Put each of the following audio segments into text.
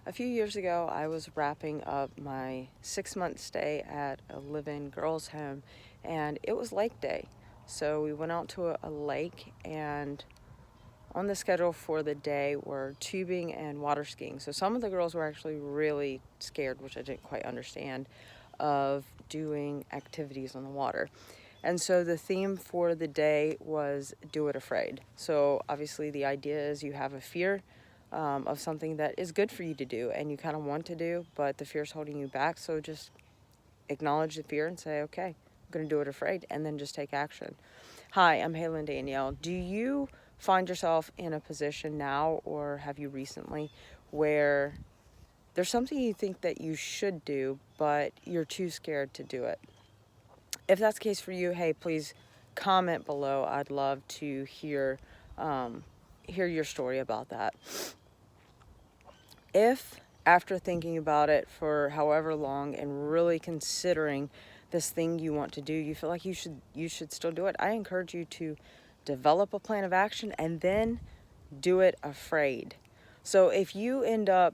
A few years ago, I was wrapping up my 6-month stay at a live-in girls' home, and it was lake day. So we went out to a lake, and on the schedule for the day were tubing and water skiing. So some of the girls were actually really scared, which I didn't quite understand, of doing activities on the water. And so the theme for the day was Do It Afraid. So obviously the idea is you have a fear of something that is good for you to do and you kind of want to do, but the fear is holding you back. So just acknowledge the fear and say, okay, I'm going to do it afraid, and then just take action. Hi, I'm Halen Danielle. Do you find yourself in a position now, or have you recently, where there's something you think that you should do, but you're too scared to do it? If that's the case for you, hey, please comment below. I'd love to hear your story about that. If after thinking about it for however long and really considering this thing you want to do, you feel like you should still do it, I encourage you to develop a plan of action and then do it afraid. So if you end up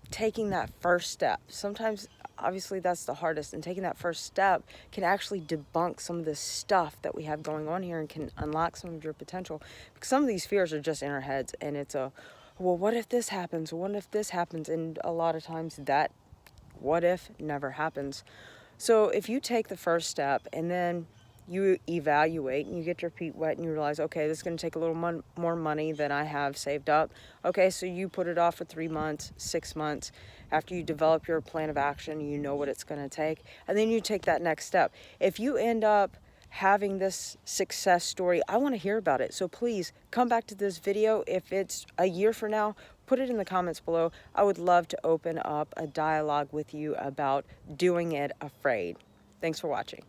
taking that first step, sometimes obviously that's the hardest, and taking that first step can actually debunk some of this stuff that we have going on here and can unlock some of your potential, because some of these fears are just in our heads, and it's well, what if this happens, what if this happens, and a lot of times that what if never happens. So if you take the first step and then you evaluate and you get your feet wet and you realize, okay, this is going to take a little more money than I have saved up. Okay, so you put it off for 3 months, 6 months. After you develop your plan of action, you know what it's going to take, and then you take that next step. If you end up having this success story, I want to hear about it. So please come back to this video. If it's a year from now, put it in the comments below. I would love to open up a dialogue with you about doing it afraid. Thanks for watching.